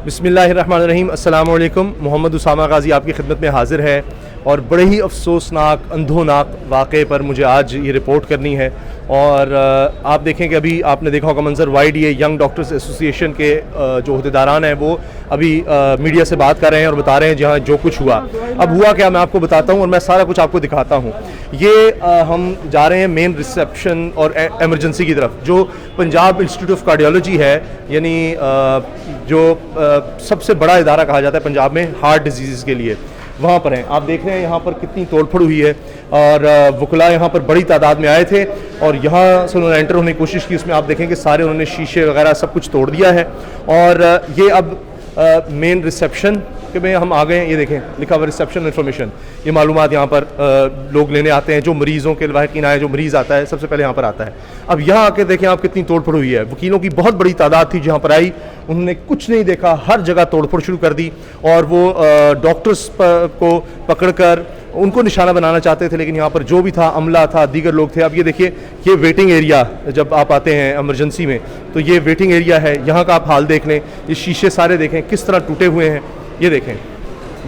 बिस्मिल्लाहिर्रहमानिर्रहीम। अस्सलामु अलैकुम। मोहम्मद उसामा गाज़ी आपकी खिदमत में हाज़िर है और बड़े ही अफसोसनाक अंधोनाक वाक़े पर मुझे आज ये रिपोर्ट करनी है। और आप देखें कि अभी आपने देखा होगा मंजर YDA यंग डॉक्टर्स एसोसिएशन के जो अहदेदारान हैं वो अभी मीडिया से बात कर रहे हैं और बता रहे हैं जहाँ जो कुछ हुआ। अब हुआ क्या, मैं आपको बताता हूँ और मैं सारा कुछ आपको दिखाता हूँ। ये हम जा रहे हैं मेन रिसेप्शन और एमरजेंसी की तरफ, जो पंजाब इंस्टीट्यूट ऑफ कार्डियोलॉजी है, यानी जो सबसे बड़ा इदारा कहा जाता है पंजाब में हार्ट डिजीज़ के लिए, वहाँ पर हैं। आप देख रहे हैं यहाँ पर कितनी तोड़फोड़ हुई है और वकला यहाँ पर बड़ी तादाद में आए थे और यहाँ से उन्होंने एंटर होने की कोशिश की। उसमें आप देखेंगे सारे उन्होंने शीशे वगैरह सब कुछ तोड़ दिया है। और ये अब मेन रिसेप्शन के में हम आ गए हैं। ये देखें लिखा हुआ रिसेप्शन इन्फॉर्मेशन। ये मालूमात यहाँ पर लोग लेने आते हैं, जो मरीज़ों के लवाहिकीन आए, जो मरीज़ आता है सबसे पहले यहाँ पर आता है। अब यहाँ आके देखें आप कितनी तोड़फोड़ हुई है। वकीलों की बहुत बड़ी तादाद थी जहाँ पर आई, उन्होंने कुछ नहीं देखा, हर जगह तोड़फोड़ शुरू कर दी और वो डॉक्टर्स को पकड़कर उनको निशाना बनाना चाहते थे। लेकिन यहाँ पर जो भी था, अमला था, दीगर लोग थे। अब ये देखिए, ये वेटिंग एरिया, जब आप आते हैं एमरजेंसी में तो ये वेटिंग एरिया है। यहाँ का आप हाल देख लें, ये शीशे सारे देखें किस तरह टूटे हुए हैं। ये देखें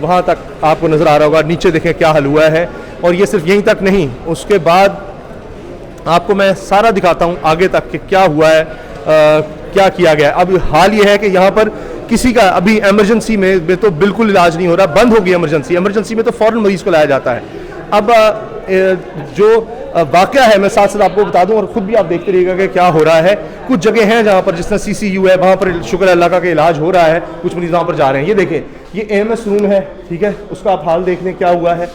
वहाँ तक आपको नज़र आ रहा होगा, नीचे देखें क्या हाल हुआ है। और ये सिर्फ यहीं तक नहीं, उसके बाद आपको मैं सारा दिखाता हूँ आगे तक कि क्या हुआ है, क्या किया गया। अब हाल ये है कि यहाँ पर किसी का अभी एमरजेंसी में तो बिल्कुल इलाज नहीं हो रहा, बंद हो गई एमरजेंसी में तो फ़ौरन मरीज़ को लाया जाता है। अब जो वाक़या है मैं साथ साथ आपको बता दूं और ख़ुद भी आप देखते रहिएगा कि क्या हो रहा है। कुछ जगह हैं जहाँ पर, जिस तरह CCU है, वहाँ पर शुक्र अल्लाह का इलाज हो रहा है, कुछ मरीज़ वहाँ पर जा रहे हैं। ये देखें, ये AMS रूम है, ठीक है, उसका आप हाल देख लें क्या हुआ है।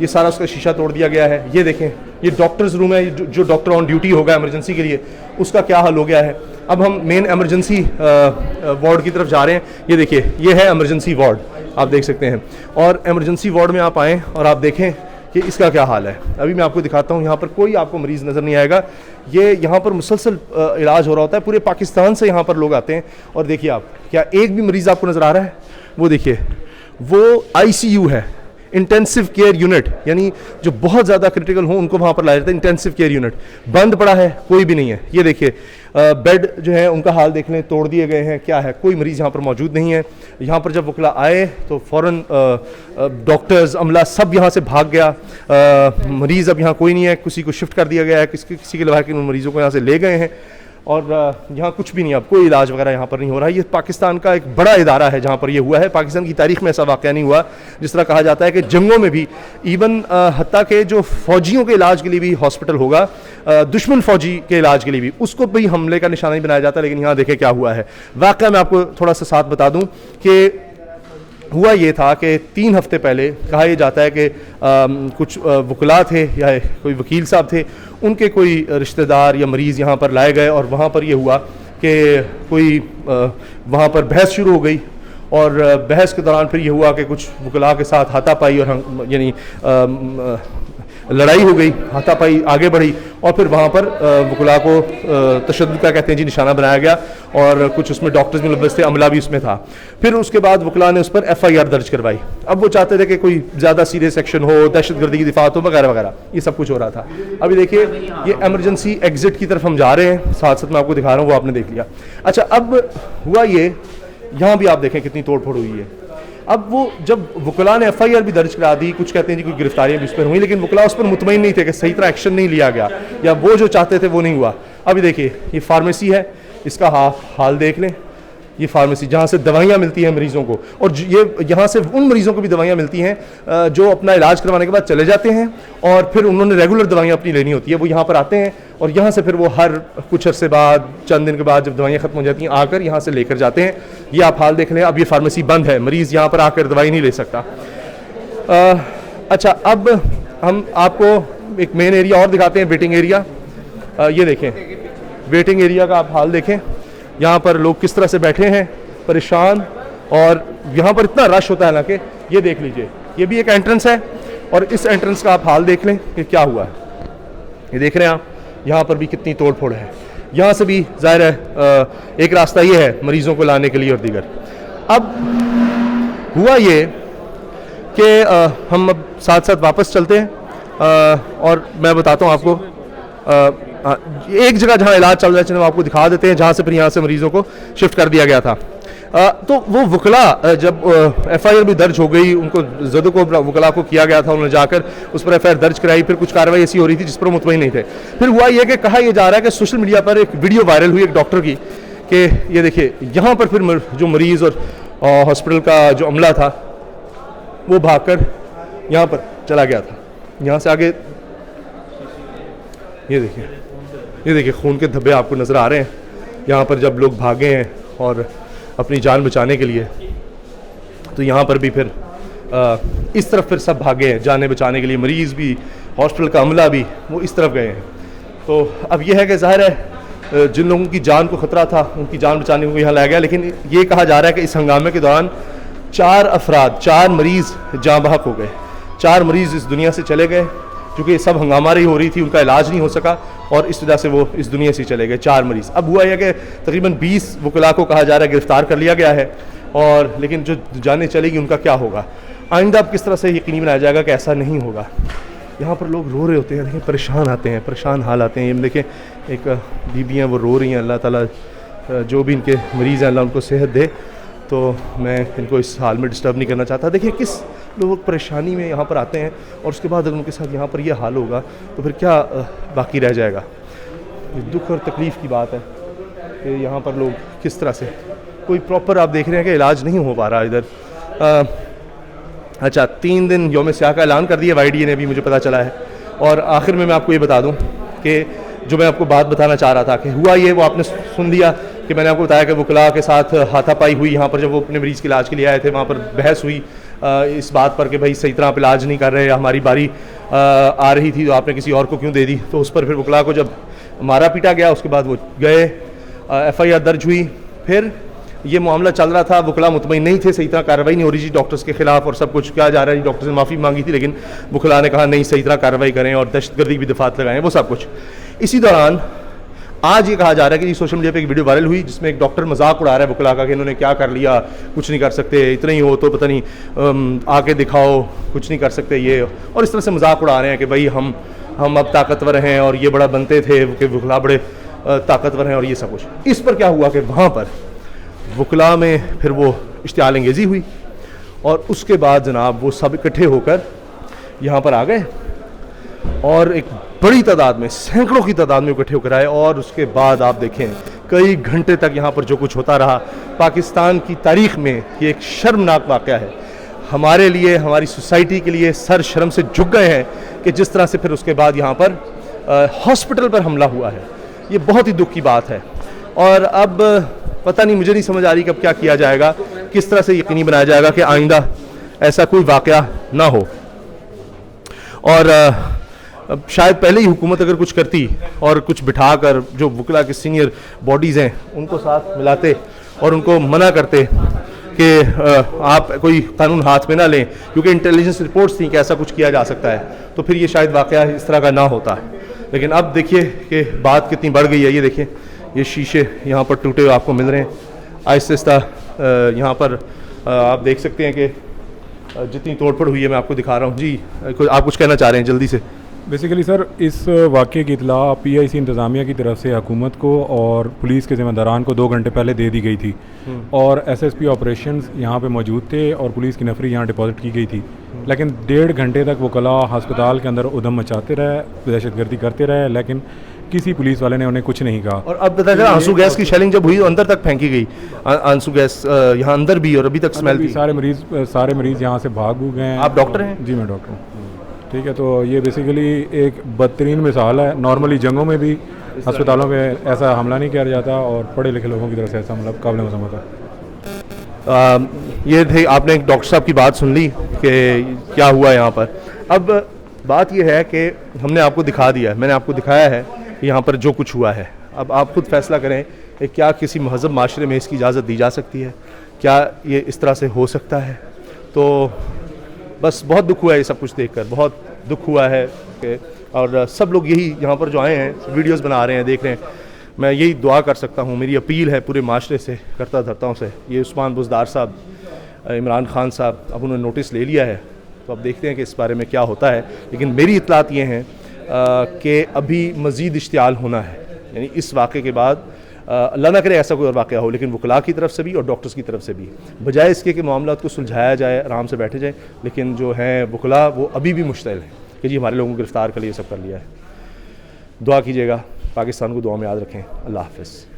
ये सारा उसका शीशा तोड़ दिया गया है। ये देखें, ये डॉक्टर्स रूम है, जो डॉक्टर ऑन ड्यूटी होगा एमरजेंसी के लिए, उसका क्या हाल हो गया है। अब हम मेन एमरजेंसी वार्ड की तरफ जा रहे हैं। ये देखिए, ये है एमरजेंसी वार्ड, आप देख सकते हैं। और एमरजेंसी वार्ड में आप आएँ और आप देखें कि इसका क्या हाल है। अभी मैं आपको दिखाता हूँ। यहाँ पर कोई आपको मरीज़ नज़र नहीं आएगा। ये यहाँ पर मुसलसल इलाज हो रहा होता है, पूरे पाकिस्तान से यहाँ पर लोग आते हैं। और देखिए आप, क्या एक भी मरीज़ आपको नज़र आ रहा है? वो देखिए, वो ICU है, इंटेंसिव केयर यूनिट, यानी जो बहुत ज़्यादा क्रिटिकल हो उनको वहाँ पर लाया जाता है। इंटेंसिव केयर यूनिट बंद पड़ा है, कोई भी नहीं है। ये देखिए बेड जो है उनका हाल देख लें, तोड़ दिए गए हैं। क्या है, कोई मरीज़ यहाँ पर मौजूद नहीं है। यहाँ पर जब वकला आए तो फ़ौरन डॉक्टर्स, अमला सब यहाँ से भाग गया। मरीज़ अब यहाँ कोई नहीं है, किसी को शिफ्ट कर दिया गया है, किसी के लवाहिकीन उन मरीज़ों को यहाँ से ले गए हैं। और यहाँ कुछ भी नहीं, अब कोई इलाज वगैरह यहाँ पर नहीं हो रहा है। ये पाकिस्तान का एक बड़ा इदारा है जहाँ पर ये हुआ है। पाकिस्तान की तारीख में ऐसा वाक़या नहीं हुआ। जिस तरह कहा जाता है कि जंगों में भी इवन हत्ता के जो फ़ौजियों के इलाज के लिए भी हॉस्पिटल होगा, दुश्मन फ़ौजी के इलाज के लिए भी, उसको भी हमले का निशाना नहीं बनाया जाता। लेकिन यहाँ देखें क्या हुआ है। वाक़या मैं आपको थोड़ा सा साथ बता दूँ कि हुआ ये था कि 3 हफ्ते पहले कहा यह जाता है कि कुछ वकला थे या कोई वकील साहब थे, उनके कोई रिश्तेदार या मरीज़ यहाँ पर लाए गए और वहाँ पर ये हुआ कि कोई वहाँ पर बहस शुरू हो गई। और बहस के दौरान फिर ये हुआ कि कुछ वकला के साथ हाथापाई और यानी लड़ाई हो गई, हाथापाई आगे बढ़ी और फिर वहाँ पर वकला को तशद्दुद का कहते हैं जी निशाना बनाया गया और कुछ उसमें डॉक्टर्स में मुलव्वस थे, अमला भी उसमें था। फिर उसके बाद वकला ने उस पर FIR दर्ज करवाई। अब वो चाहते थे कि कोई ज़्यादा सीरियस एक्शन हो, दहशतगर्दी की दिफात हो वगैरह वगैरह, ये सब कुछ हो रहा था। अभी देखिए, ये एमरजेंसी एग्जिट की तरफ हम जा रहे हैं, साथ साथ मैं आपको दिखा रहा हूँ, वो आपने देख लिया। अच्छा, अब हुआ ये, यहाँ भी आप देखें कितनी तोड़फोड़ हुई है। अब वो जब वकला ने FIR भी दर्ज करा दी, कुछ कहते हैं जी कोई गिरफ्तारियां भी उस पर हुई, लेकिन वकला उस पर मुतमईन नहीं थे कि सही तरह एक्शन नहीं लिया गया या वो जो चाहते थे वो नहीं हुआ। अभी देखिए, ये फार्मेसी है, इसका हाल देख लें। ये फार्मेसी जहाँ से दवाइयाँ मिलती हैं मरीज़ों को, और ये यहाँ से उन मरीज़ों को भी दवाइयाँ मिलती हैं जो अपना इलाज करवाने के बाद चले जाते हैं और फिर उन्होंने रेगुलर दवाइयाँ अपनी लेनी होती है। वो यहाँ पर आते हैं और यहाँ से फिर वो हर कुछ अरसे बाद, चंद दिन के बाद जब दवाइयाँ ख़त्म हो जाती हैं, आकर यहाँ से लेकर जाते हैं। ये आप हाल देख लें। अब ये फार्मेसी बंद है, मरीज़ यहाँ पर आकर दवाई नहीं ले सकता। अच्छा, अब हम आपको एक मेन एरिया और दिखाते हैं, वेटिंग एरिया। ये देखें, वेटिंग एरिया का आप हाल देखें। यहाँ पर लोग किस तरह से बैठे हैं, परेशान, और यहाँ पर इतना रश होता है ना कि ये देख लीजिए, ये भी एक एंट्रेंस है और इस एंट्रेंस का आप हाल देख लें कि क्या हुआ है। ये देख रहे हैं आप, यहाँ पर भी कितनी तोड़फोड़ है। यहाँ से भी ज़ाहिर है एक रास्ता ये है मरीज़ों को लाने के लिए और दीगर। अब हुआ ये कि हम अब साथ साथ वापस चलते हैं और मैं बताता हूँ आपको एक जगह जहाँ इलाज चल रहा है, मैं आपको दिखा देते हैं, जहाँ से फिर यहाँ से मरीज़ों को शिफ्ट कर दिया गया था। तो वो वकला जब FIR भी दर्ज हो गई, उनको ज़द को वकला को किया गया था, उन्होंने जाकर उस पर FIR दर्ज कराई, फिर कुछ कार्रवाई ऐसी हो रही थी जिस पर मुतमईन नहीं थे। फिर हुआ ये कि कहा यह जा रहा है कि सोशल मीडिया पर एक वीडियो वायरल हुई एक डॉक्टर की कि ये देखिए यहाँ पर फिर जो मरीज़ और हॉस्पिटल का जो अमला था वो भागकर यहाँ पर चला गया था। यहाँ से आगे ये देखिए खून के धब्बे आपको नज़र आ रहे हैं। यहाँ पर जब लोग भागे हैं और अपनी जान बचाने के लिए, तो यहाँ पर भी फिर इस तरफ फिर सब भागे हैं जानें बचाने के लिए, मरीज़ भी, हॉस्पिटल का अमला भी, वो इस तरफ गए हैं। तो अब यह है कि ज़ाहिर है जिन लोगों की जान को ख़तरा था उनकी जान बचाने को यहाँ लाया गया, लेकिन ये कहा जा रहा है कि इस हंगामे के दौरान 4 मरीज़ जाँ बहक हो गए, 4 मरीज़ इस दुनिया से चले गए, क्योंकि सब हंगामा रही हो रही थी, उनका इलाज नहीं हो सका और इस वजह से वो इस दुनिया से चले गए 4 मरीज़। अब हुआ यह कि तकरीबन 20 वकला को कहा जा रहा है गिरफ़्तार कर लिया गया है, और लेकिन जो जाने चलेगी उनका क्या होगा, आइंदा अब किस तरह से यकीनी बनाया जाएगा कि ऐसा नहीं होगा। यहाँ पर लोग रो रहे होते हैं, देखिए परेशान आते हैं, परेशान हाल आते हैं। ये देखें एक बीबियाँ वो रो रही हैं, अल्लाह ताला जो भी इनके मरीज़ हैं अल्लाह उनको सेहत दे। तो मैं इनको इस हाल में डिस्टर्ब नहीं करना चाहता। देखिए किस लोग परेशानी में यहाँ पर आते हैं और उसके बाद अगर उनके साथ यहाँ पर यह हाल होगा तो फिर क्या बाकी रह जाएगा। दुख और तकलीफ़ की बात है कि यहाँ पर लोग किस तरह से कोई प्रॉपर आप देख रहे हैं कि इलाज नहीं हो पा रहा इधर। अच्छा 3 दिन यौम स्याह का ऐलान कर दिया YDA ने, अभी मुझे पता चला है। और आखिर में मैं आपको ये बता दूँ कि जो मैं आपको बात बताना चाह रहा था कि हुआ ये, वो आपने सुन लिया कि मैंने आपको बताया कि वकला के साथ हाथापाई हुई यहाँ पर जब वो अपने मरीज़ के इलाज के लिए आए थे। वहाँ पर बहस हुई इस बात पर कि भाई सही तरह आप इलाज नहीं कर रहे, हमारी बारी आ रही थी तो आपने किसी और को क्यों दे दी। तो उस पर फिर वकला को जब मारा पीटा गया, उसके बाद वो गए, FIR दर्ज हुई, फिर ये मामला चल रहा था, वकला मुतमईन नहीं थे, सही तरह कार्रवाई नहीं हो रही थी डॉक्टर्स के खिलाफ और सब कुछ किया जा रहा है। डॉक्टर से माफ़ी मांगी थी, लेकिन वकला ने कहा नहीं सही तरह कार्रवाई करें और दहशतगर्दी की दफात लगाएं, वो सब कुछ। इसी दौरान आज ये कहा जा रहा है कि सोशल मीडिया पे एक वीडियो वायरल हुई जिसमें एक डॉक्टर मजाक उड़ा रहा है वकला का कि इन्होंने क्या कर लिया, कुछ नहीं कर सकते, इतना ही हो तो पता नहीं आके दिखाओ, कुछ नहीं कर सकते ये, और इस तरह से मजाक उड़ा रहे हैं कि भाई हम अब ताकतवर हैं और ये बड़ा बनते थे कि वकला बड़े ताकतवर हैं और ये सब कुछ। इस पर क्या हुआ कि वहाँ पर वकला में फिर वो इश्तियाल अंगेज़ी हुई और उसके बाद जनाब वो सब इकट्ठे होकर यहाँ पर आ गए और एक बड़ी तादाद में, सैकड़ों की तादाद में इकट्ठे होकर आए। और उसके बाद आप देखें कई घंटे तक यहाँ पर जो कुछ होता रहा, पाकिस्तान की तारीख़ में ये एक शर्मनाक वाक़या है। हमारे लिए, हमारी सोसाइटी के लिए सर शर्म से झुक गए हैं कि जिस तरह से फिर उसके बाद यहाँ पर हॉस्पिटल पर हमला हुआ है। ये बहुत ही दुख की बात है और अब पता नहीं, मुझे नहीं समझ आ रही कि अब क्या किया जाएगा, किस तरह से यकीनी बनाया जाएगा कि आइंदा ऐसा कोई वाक़या ना हो। और अब शायद पहले ही हुकूमत अगर कुछ करती और कुछ बिठाकर जो वकला के सीनियर बॉडीज़ हैं उनको साथ मिलाते और उनको मना करते कि आप कोई कानून हाथ में ना लें, क्योंकि इंटेलिजेंस रिपोर्ट्स थी कि ऐसा कुछ किया जा सकता है, तो फिर ये शायद वाक़या इस तरह का ना होता। लेकिन अब देखिए कि बात कितनी बढ़ गई है। ये देखिए ये शीशे यहाँ पर टूटे हुए आपको मिल रहे हैं आहिस्ता आहिस्ता। यहाँ पर आप देख सकते हैं कि जितनी तोड़फोड़ हुई है मैं आपको दिखा रहा हूँ। जी आप कुछ कहना चाह रहे हैं जल्दी से? बेसिकली सर, इस वाक़े की इतला PIC इंतज़ामिया की तरफ से हुकूमत को और पुलिस के ज़िम्मेदारान को 2 घंटे पहले दे दी गई थी और SSP ऑपरेशंस यहाँ पे मौजूद थे और पुलिस की नफरी यहाँ डिपॉजिट की गई थी। लेकिन 1.5 घंटे तक वकला अस्पताल के अंदर उधम मचाते रहे, दहशतगर्दी करते रहे, लेकिन किसी पुलिस वाले ने उन्हें कुछ नहीं कहा। और अब पता चला आंसू गैस की शेलिंग जब हुई तो अंदर तक फेंकी गई आंसू गैस यहाँ अंदर भी, और अभी तक स्मेल थी। सारे मरीज़ यहाँ से भाग गए हैं। आप डॉक्टर हैं? जी मैं डॉक्टर हूँ। ठीक है, तो ये बेसिकली एक बदतरीन मिसाल है। नॉर्मली जंगों में भी अस्पतालों में ऐसा हमला नहीं किया जाता और पढ़े लिखे लोगों की तरफ से ऐसा मतलब काबिल मज़म्मत है। ये थे, आपने एक डॉक्टर साहब की बात सुन ली कि क्या हुआ यहाँ पर। अब बात ये है कि हमने आपको दिखा दिया है, मैंने आपको दिखाया है कि यहाँ पर जो कुछ हुआ है। अब आप खुद फैसला करें कि क्या किसी महज़ब माशरे में इसकी इजाज़त दी जा सकती है, क्या ये इस तरह से हो सकता है। तो बस बहुत दुख हुआ है ये सब कुछ देखकर, बहुत दुख हुआ है कि, और सब लोग यही यहाँ पर जो आए हैं वीडियोस बना रहे हैं, देख रहे हैं, मैं यही दुआ कर सकता हूँ, मेरी अपील है पूरे माशरे से, करता धरताओं से। ये उस्मान बुज़दार साहब, इमरान खान साहब, अब उन्होंने नोटिस ले लिया है, तो अब देखते हैं कि इस बारे में क्या होता है। लेकिन मेरी इत्तलात ये हैं कि अभी मज़ीद इश्तियाल होना है, यानी इस वाक़े के बाद अल्लाह ना करे ऐसा कोई और वाक़या हो, लेकिन वकला की तरफ से भी और डॉक्टर्स की तरफ से भी, बजाय इसके कि मामला को सुलझाया जाए, आराम से बैठे जाए, लेकिन जो है वकला वो अभी भी मुश्तिल है कि जी हमारे लोगों को गिरफ़्तार कर लिया, ये सब कर लिया है। दुआ कीजिएगा, पाकिस्तान को दुआ में याद रखें। अल्लाह हाफ़िज़।